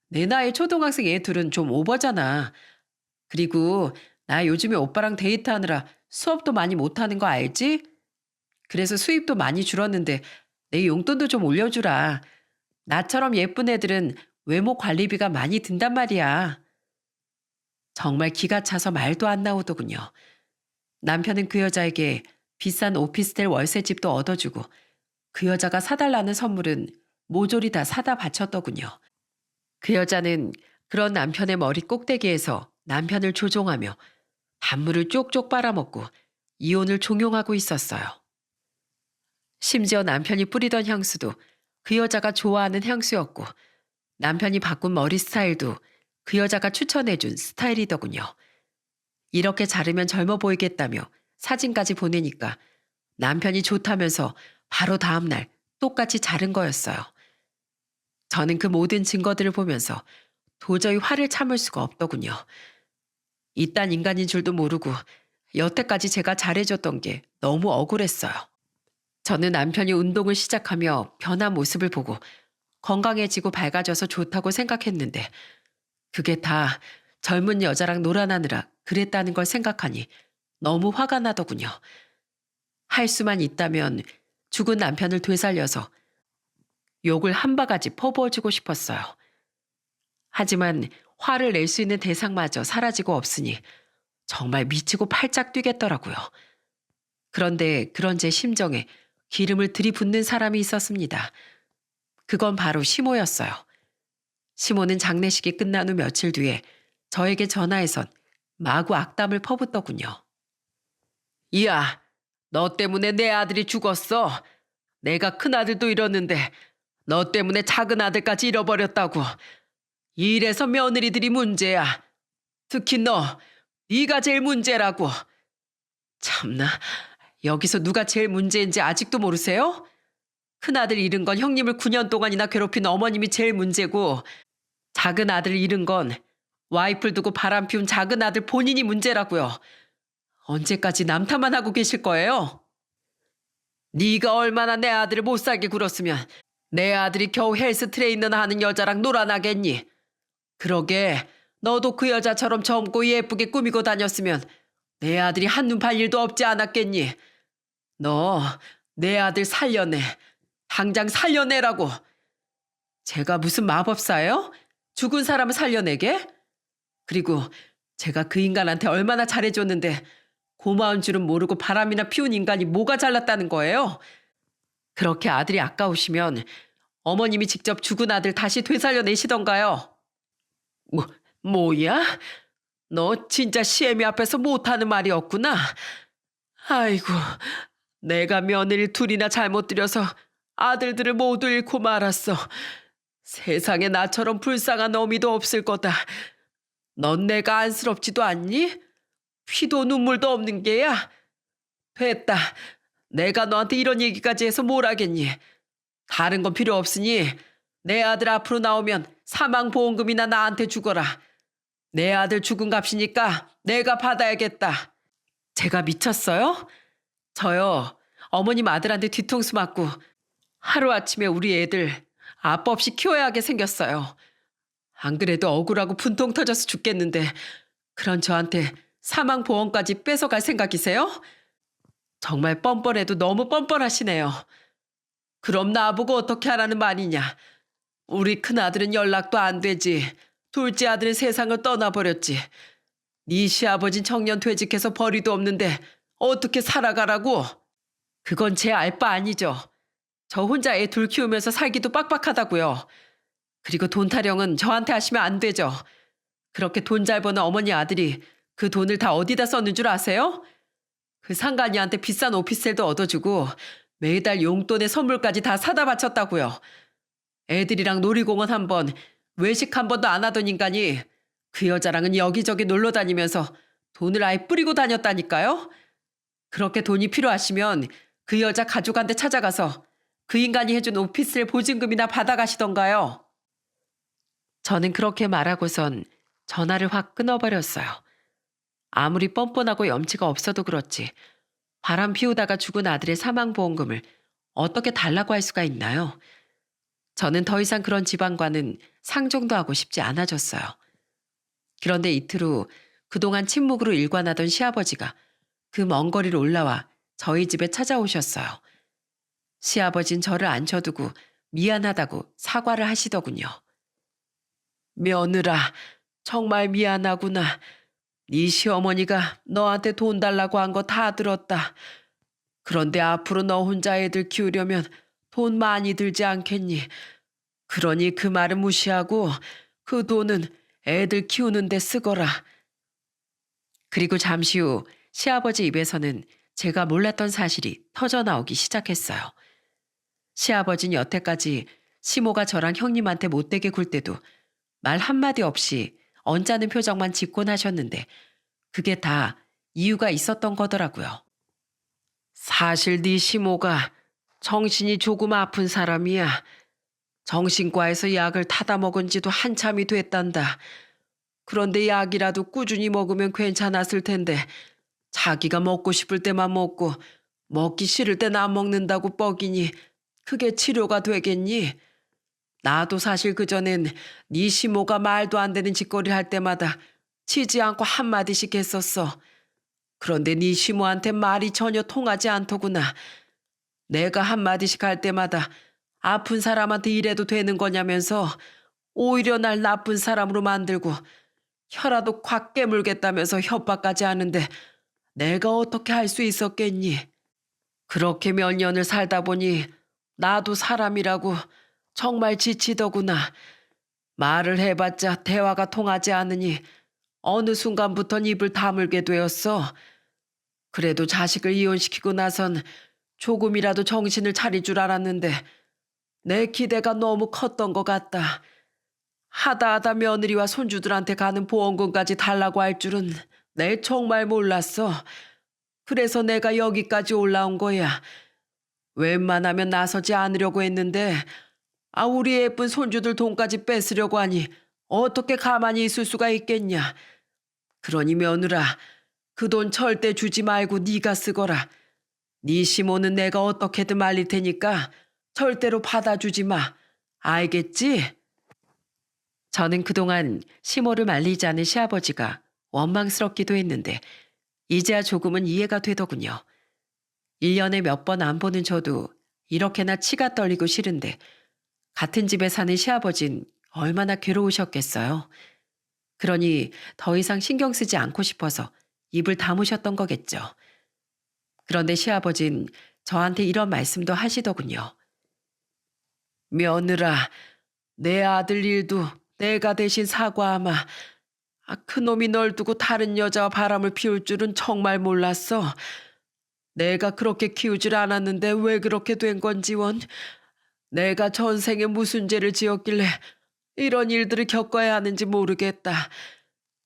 내 나이 초등학생 애 둘은 좀 오버잖아. 그리고 나 요즘에 오빠랑 데이트하느라 수업도 많이 못하는 거 알지? 그래서 수입도 많이 줄었는데 내 용돈도 좀 올려주라. 나처럼 예쁜 애들은 외모 관리비가 많이 든단 말이야. 정말 기가 차서 말도 안 나오더군요. 남편은 그 여자에게 비싼 오피스텔 월세집도 얻어주고 그 여자가 사달라는 선물은 모조리 다 사다 바쳤더군요. 그 여자는 그런 남편의 머리 꼭대기에서 남편을 조종하며 단물을 쪽쪽 빨아먹고 이혼을 종용하고 있었어요. 심지어 남편이 뿌리던 향수도 그 여자가 좋아하는 향수였고 남편이 바꾼 머리 스타일도 그 여자가 추천해준 스타일이더군요. 이렇게 자르면 젊어 보이겠다며 사진까지 보내니까 남편이 좋다면서 바로 다음날 똑같이 자른 거였어요. 저는 그 모든 증거들을 보면서 도저히 화를 참을 수가 없더군요. 이딴 인간인 줄도 모르고 여태까지 제가 잘해줬던 게 너무 억울했어요. 저는 남편이 운동을 시작하며 변한 모습을 보고 건강해지고 밝아져서 좋다고 생각했는데 그게 다 젊은 여자랑 놀아나느라 그랬다는 걸 생각하니 너무 화가 나더군요. 할 수만 있다면 죽은 남편을 되살려서 욕을 한 바가지 퍼부어주고 싶었어요. 하지만 화를 낼 수 있는 대상마저 사라지고 없으니 정말 미치고 팔짝 뛰겠더라고요. 그런데 그런 제 심정에 기름을 들이붓는 사람이 있었습니다. 그건 바로 시모였어요. 시모는 장례식이 끝난 후 며칠 뒤에 저에게 전화해선 마구 악담을 퍼붓더군요. 이야, 너 때문에 내 아들이 죽었어. 내가 큰아들도 잃었는데 너 때문에 작은 아들까지 잃어버렸다고. 이래서 며느리들이 문제야. 특히 너, 네가 제일 문제라고. 참나, 여기서 누가 제일 문제인지 아직도 모르세요? 큰아들 잃은 건 형님을 9년 동안이나 괴롭힌 어머님이 제일 문제고, 작은 아들 잃은 건 와이프를 두고 바람 피운 작은 아들 본인이 문제라고요. 언제까지 남탓만 하고 계실 거예요? 네가 얼마나 내 아들을 못 살게 굴었으면 내 아들이 겨우 헬스 트레이너나 하는 여자랑 놀아나겠니? 그러게 너도 그 여자처럼 젊고 예쁘게 꾸미고 다녔으면 내 아들이 한눈 팔 일도 없지 않았겠니? 너 내 아들 살려내. 당장 살려내라고. 제가 무슨 마법사예요? 죽은 사람을 살려내게? 그리고 제가 그 인간한테 얼마나 잘해줬는데 고마운 줄은 모르고 바람이나 피운 인간이 뭐가 잘났다는 거예요? 그렇게 아들이 아까우시면 어머님이 직접 죽은 아들 다시 되살려내시던가요? 뭐야? 너 진짜 시애미 앞에서 못하는 말이 없구나. 아이고, 내가 며느리 둘이나 잘못 들여서 아들들을 모두 잃고 말았어. 세상에 나처럼 불쌍한 어미도 없을 거다. 넌 내가 안쓰럽지도 않니? 피도 눈물도 없는 게야. 됐다. 내가 너한테 이런 얘기까지 해서 뭘 하겠니? 다른 건 필요 없으니 내 아들 앞으로 나오면 사망보험금이나 나한테 주거라. 내 아들 죽은 값이니까 내가 받아야겠다. 제가 미쳤어요? 저요. 어머님 아들한테 뒤통수 맞고 하루아침에 우리 애들 아빠 없이 키워야 하게 생겼어요. 안 그래도 억울하고 분통 터져서 죽겠는데 그런 저한테 사망보험까지 뺏어갈 생각이세요? 정말 뻔뻔해도 너무 뻔뻔하시네요. 그럼 나보고 어떻게 하라는 말이냐. 우리 큰아들은 연락도 안 되지. 둘째 아들은 세상을 떠나버렸지. 네 시아버진 청년 퇴직해서 벌이도 없는데 어떻게 살아가라고? 그건 제 알 바 아니죠. 저 혼자 애 둘 키우면서 살기도 빡빡하다고요. 그리고 돈 타령은 저한테 하시면 안 되죠. 그렇게 돈 잘 버는 어머니 아들이 그 돈을 다 어디다 썼는 줄 아세요? 그 상간이한테 비싼 오피스텔도 얻어주고 매달 용돈에 선물까지 다 사다 바쳤다고요. 애들이랑 놀이공원 한 번, 외식 한 번도 안 하던 인간이 그 여자랑은 여기저기 놀러 다니면서 돈을 아예 뿌리고 다녔다니까요. 그렇게 돈이 필요하시면 그 여자 가족한테 찾아가서 그 인간이 해준 오피스텔 보증금이나 받아가시던가요. 저는 그렇게 말하고선 전화를 확 끊어버렸어요. 아무리 뻔뻔하고 염치가 없어도 그렇지 바람 피우다가 죽은 아들의 사망보험금을 어떻게 달라고 할 수가 있나요? 저는 더 이상 그런 집안과는 상종도 하고 싶지 않아졌어요. 그런데 이틀 후 그동안 침묵으로 일관하던 시아버지가 그 먼 거리로 올라와 저희 집에 찾아오셨어요. 시아버진 저를 앉혀두고 미안하다고 사과를 하시더군요. 며느라, 정말 미안하구나. 네 시어머니가 너한테 돈 달라고 한 거 다 들었다. 그런데 앞으로 너 혼자 애들 키우려면 돈 많이 들지 않겠니? 그러니 그 말은 무시하고 그 돈은 애들 키우는 데 쓰거라. 그리고 잠시 후 시아버지 입에서는 제가 몰랐던 사실이 터져나오기 시작했어요. 시아버지는 여태까지 시모가 저랑 형님한테 못되게 굴 때도 말 한마디 없이 언짢은 표정만 짓곤 하셨는데 그게 다 이유가 있었던 거더라고요. 사실 네 시모가 정신이 조금 아픈 사람이야. 정신과에서 약을 타다 먹은 지도 한참이 됐단다. 그런데 약이라도 꾸준히 먹으면 괜찮았을 텐데 자기가 먹고 싶을 때만 먹고 먹기 싫을 땐 안 먹는다고 뻐기니 그게 치료가 되겠니? 나도 사실 그전엔 네 시모가 말도 안 되는 짓거리를 할 때마다 치지 않고 한마디씩 했었어. 그런데 네 시모한테 말이 전혀 통하지 않더구나. 내가 한마디씩 할 때마다 아픈 사람한테 이래도 되는 거냐면서 오히려 날 나쁜 사람으로 만들고 혀라도 콱 깨물겠다면서 협박까지 하는데 내가 어떻게 할 수 있었겠니? 그렇게 몇 년을 살다 보니 나도 사람이라고 정말 지치더구나. 말을 해봤자 대화가 통하지 않으니 어느 순간부턴 입을 다물게 되었어. 그래도 자식을 이혼시키고 나선 조금이라도 정신을 차릴 줄 알았는데 내 기대가 너무 컸던 것 같다. 하다 며느리와 손주들한테 가는 보험금까지 달라고 할 줄은 내 정말 몰랐어. 그래서 내가 여기까지 올라온 거야. 웬만하면 나서지 않으려고 했는데 우리 예쁜 손주들 돈까지 뺏으려고 하니 어떻게 가만히 있을 수가 있겠냐. 그러니 며느라, 그 돈 절대 주지 말고 네가 쓰거라. 네 시모는 내가 어떻게든 말릴 테니까 절대로 받아주지 마. 알겠지? 저는 그동안 시모를 말리지 않은 시아버지가 원망스럽기도 했는데 이제야 조금은 이해가 되더군요. 1년에 몇 번 안 보는 저도 이렇게나 치가 떨리고 싫은데 같은 집에 사는 시아버진 얼마나 괴로우셨겠어요. 그러니 더 이상 신경 쓰지 않고 싶어서 입을 다무셨던 거겠죠. 그런데 시아버진 저한테 이런 말씀도 하시더군요. 며느라, 내 아들 일도 내가 대신 사과하마. 그놈이 널 두고 다른 여자와 바람을 피울 줄은 정말 몰랐어. 내가 그렇게 키우질 않았는데 왜 그렇게 된 건지 원. 내가 전생에 무슨 죄를 지었길래 이런 일들을 겪어야 하는지 모르겠다.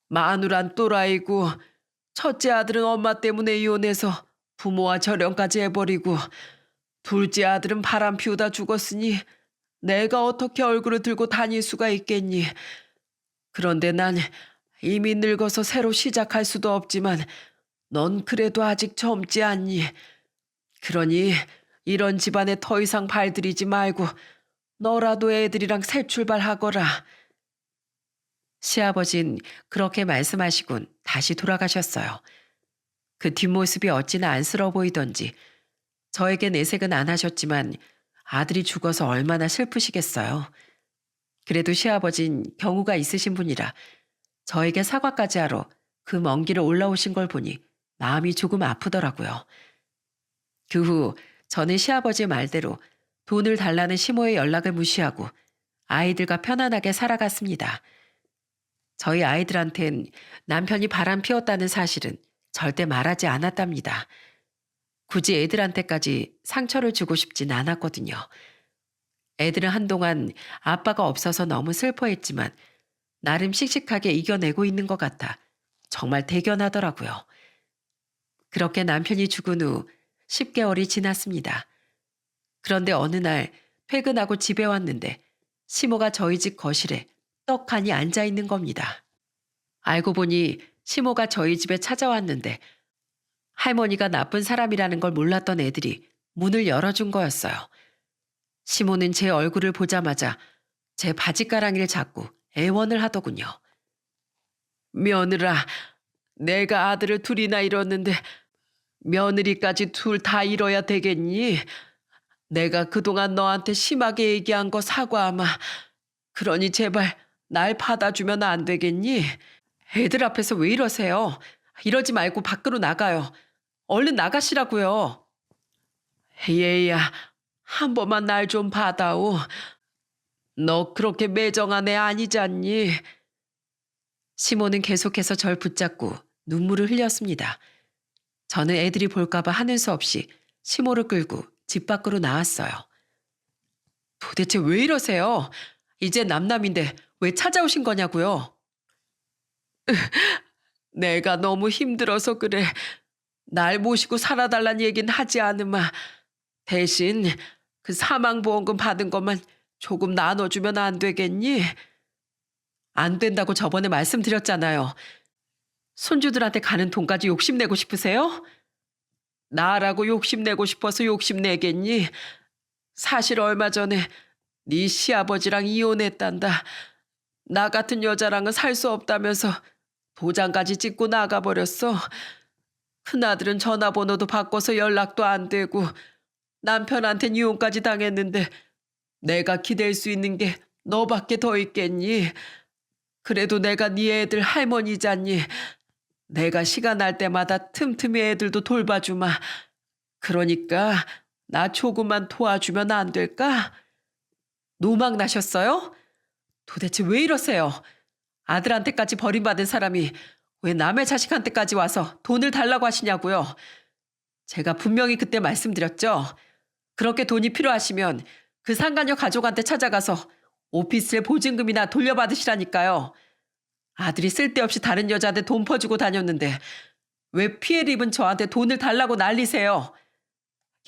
마누란 또라이고 첫째 아들은 엄마 때문에 이혼해서 부모와 절연까지 해버리고 둘째 아들은 바람 피우다 죽었으니 내가 어떻게 얼굴을 들고 다닐 수가 있겠니. 그런데 난 이미 늙어서 새로 시작할 수도 없지만 넌 그래도 아직 젊지 않니. 그러니 이런 집안에 더 이상 발들이지 말고 너라도 애들이랑 새 출발하거라. 시아버진 그렇게 말씀하시곤 다시 돌아가셨어요. 그 뒷모습이 어찌나 안쓰러워 보이던지 저에게 내색은 안 하셨지만 아들이 죽어서 얼마나 슬프시겠어요. 그래도 시아버진 경우가 있으신 분이라 저에게 사과까지 하러 그 먼 길을 올라오신 걸 보니 마음이 조금 아프더라고요. 그 후 저는 시아버지 말대로 돈을 달라는 시모의 연락을 무시하고 아이들과 편안하게 살아갔습니다. 저희 아이들한텐 남편이 바람 피웠다는 사실은 절대 말하지 않았답니다. 굳이 애들한테까지 상처를 주고 싶진 않았거든요. 애들은 한동안 아빠가 없어서 너무 슬퍼했지만 나름 씩씩하게 이겨내고 있는 것 같아 정말 대견하더라고요. 그렇게 남편이 죽은 후 10개월이 지났습니다. 그런데 어느 날 퇴근하고 집에 왔는데 시모가 저희 집 거실에 떡하니 앉아 있는 겁니다. 알고 보니 시모가 저희 집에 찾아왔는데 할머니가 나쁜 사람이라는 걸 몰랐던 애들이 문을 열어준 거였어요. 시모는 제 얼굴을 보자마자 제 바지가랑이를 잡고 애원을 하더군요. 며느라, 내가 아들을 둘이나 잃었는데 며느리까지 둘 다 잃어야 되겠니? 내가 그동안 너한테 심하게 얘기한 거 사과하마. 그러니 제발 날 받아주면 안 되겠니? 애들 앞에서 왜 이러세요? 이러지 말고 밖으로 나가요. 얼른 나가시라고요. 얘야, 한 번만 날 좀 받아오. 너 그렇게 매정한 애 아니잖니? 시모는 계속해서 절 붙잡고 눈물을 흘렸습니다. 저는 애들이 볼까봐 하는 수 없이 시모를 끌고 집 밖으로 나왔어요. 도대체 왜 이러세요? 이제 남남인데 왜 찾아오신 거냐고요? 내가 너무 힘들어서 그래. 날 모시고 살아달란 얘긴 하지 않으마. 대신 그 사망보험금 받은 것만 조금 나눠주면 안 되겠니? 안 된다고 저번에 말씀드렸잖아요. 손주들한테 가는 돈까지 욕심내고 싶으세요? 나라고 욕심내고 싶어서 욕심내겠니? 사실 얼마 전에 네 시아버지랑 이혼했단다. 나 같은 여자랑은 살 수 없다면서 도장까지 찍고 나가버렸어. 큰아들은 전화번호도 바꿔서 연락도 안 되고 남편한텐 이혼까지 당했는데 내가 기댈 수 있는 게 너밖에 더 있겠니? 그래도 내가 네 애들 할머니잖니. 내가 시간 날 때마다 틈틈이 애들도 돌봐주마. 그러니까 나 조금만 도와주면 안 될까? 노망 나셨어요? 도대체 왜 이러세요? 아들한테까지 버림받은 사람이 왜 남의 자식한테까지 와서 돈을 달라고 하시냐고요. 제가 분명히 그때 말씀드렸죠. 그렇게 돈이 필요하시면 그 상간녀 가족한테 찾아가서 오피스텔 보증금이나 돌려받으시라니까요. 아들이 쓸데없이 다른 여자한테 돈 퍼주고 다녔는데 왜 피해를 입은 저한테 돈을 달라고 난리세요.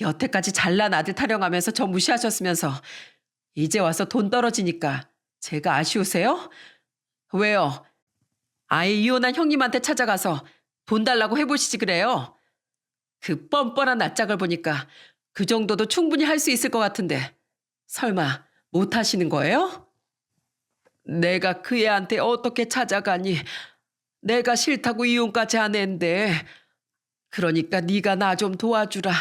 여태까지 잘난 아들 타령하면서 저 무시하셨으면서 이제 와서 돈 떨어지니까 제가 아쉬우세요? 왜요? 아예 이혼한 형님한테 찾아가서 돈 달라고 해보시지 그래요. 그 뻔뻔한 낯짝을 보니까 그 정도도 충분히 할 수 있을 것 같은데 설마 못 하시는 거예요? 내가 그 애한테 어떻게 찾아가니? 내가 싫다고 이혼까지 한 애인데. 그러니까 네가 나 좀 도와주라.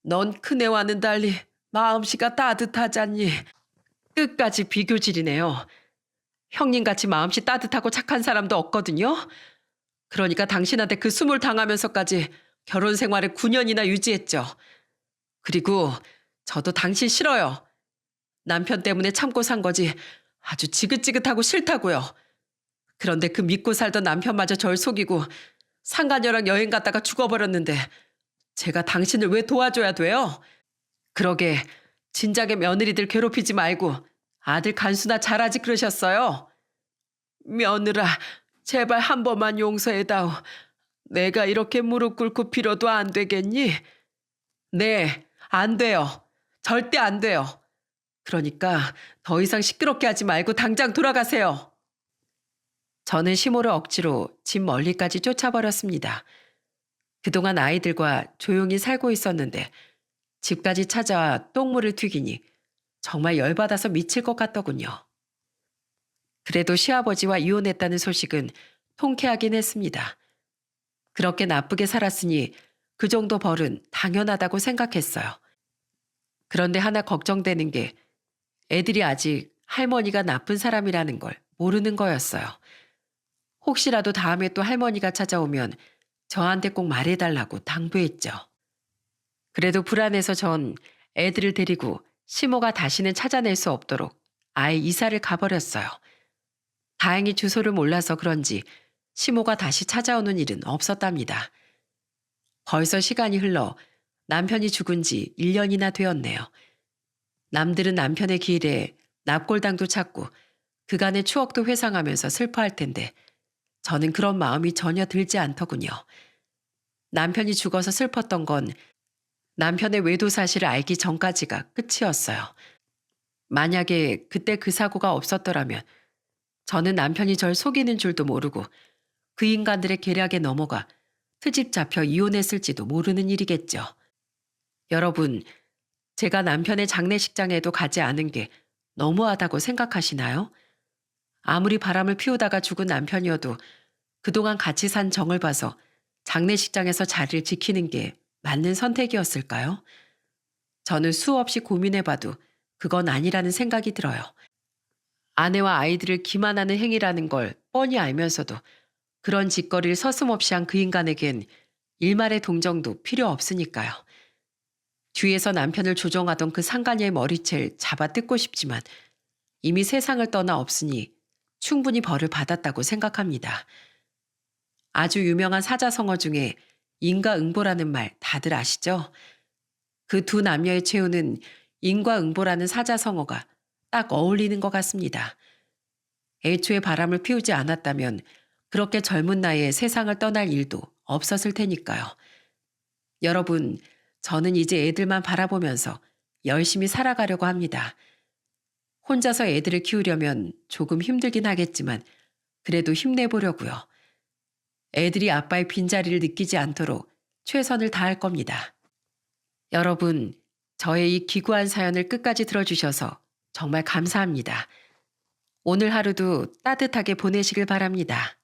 넌 큰애와는 달리 마음씨가 따뜻하잖니. 끝까지 비교질이네요. 형님같이 마음씨 따뜻하고 착한 사람도 없거든요. 그러니까 당신한테 그 수모를 당하면서까지 결혼 생활을 9년이나 유지했죠. 그리고 저도 당신 싫어요. 남편 때문에 참고 산 거지 아주 지긋지긋하고 싫다고요. 그런데 그 믿고 살던 남편마저 절 속이고 상간녀랑 여행 갔다가 죽어버렸는데 제가 당신을 왜 도와줘야 돼요? 그러게 진작에 며느리들 괴롭히지 말고 아들 간수나 잘하지 그러셨어요. 며느라 제발 한 번만 용서해다오. 내가 이렇게 무릎 꿇고 빌어도 안 되겠니? 네, 안 돼요. 절대 안 돼요. 그러니까 더 이상 시끄럽게 하지 말고 당장 돌아가세요. 저는 시모를 억지로 집 멀리까지 쫓아버렸습니다. 그동안 아이들과 조용히 살고 있었는데 집까지 찾아와 똥물을 튀기니 정말 열받아서 미칠 것 같더군요. 그래도 시아버지와 이혼했다는 소식은 통쾌하긴 했습니다. 그렇게 나쁘게 살았으니 그 정도 벌은 당연하다고 생각했어요. 그런데 하나 걱정되는 게 애들이 아직 할머니가 나쁜 사람이라는 걸 모르는 거였어요. 혹시라도 다음에 또 할머니가 찾아오면 저한테 꼭 말해달라고 당부했죠. 그래도 불안해서 전 애들을 데리고 시모가 다시는 찾아낼 수 없도록 아예 이사를 가버렸어요. 다행히 주소를 몰라서 그런지 시모가 다시 찾아오는 일은 없었답니다. 벌써 시간이 흘러 남편이 죽은 지 1년이나 되었네요. 남들은 남편의 기일에 납골당도 찾고 그간의 추억도 회상하면서 슬퍼할 텐데 저는 그런 마음이 전혀 들지 않더군요. 남편이 죽어서 슬펐던 건 남편의 외도 사실을 알기 전까지가 끝이었어요. 만약에 그때 그 사고가 없었더라면 저는 남편이 절 속이는 줄도 모르고 그 인간들의 계략에 넘어가 트집 잡혀 이혼했을지도 모르는 일이겠죠. 여러분, 제가 남편의 장례식장에도 가지 않은 게 너무하다고 생각하시나요? 아무리 바람을 피우다가 죽은 남편이어도 그동안 같이 산 정을 봐서 장례식장에서 자리를 지키는 게 맞는 선택이었을까요? 저는 수없이 고민해봐도 그건 아니라는 생각이 들어요. 아내와 아이들을 기만하는 행위라는 걸 뻔히 알면서도 그런 짓거리를 서슴없이 한 그 인간에겐 일말의 동정도 필요 없으니까요. 뒤에서 남편을 조종하던 그 상간녀의 머리채를 잡아 뜯고 싶지만 이미 세상을 떠나 없으니 충분히 벌을 받았다고 생각합니다. 아주 유명한 사자성어 중에 인과응보라는 말 다들 아시죠? 그 두 남녀의 최후는 인과응보라는 사자성어가 딱 어울리는 것 같습니다. 애초에 바람을 피우지 않았다면 그렇게 젊은 나이에 세상을 떠날 일도 없었을 테니까요. 여러분, 저는 이제 애들만 바라보면서 열심히 살아가려고 합니다. 혼자서 애들을 키우려면 조금 힘들긴 하겠지만 그래도 힘내보려고요. 애들이 아빠의 빈자리를 느끼지 않도록 최선을 다할 겁니다. 여러분, 저의 이 기구한 사연을 끝까지 들어주셔서 정말 감사합니다. 오늘 하루도 따뜻하게 보내시길 바랍니다.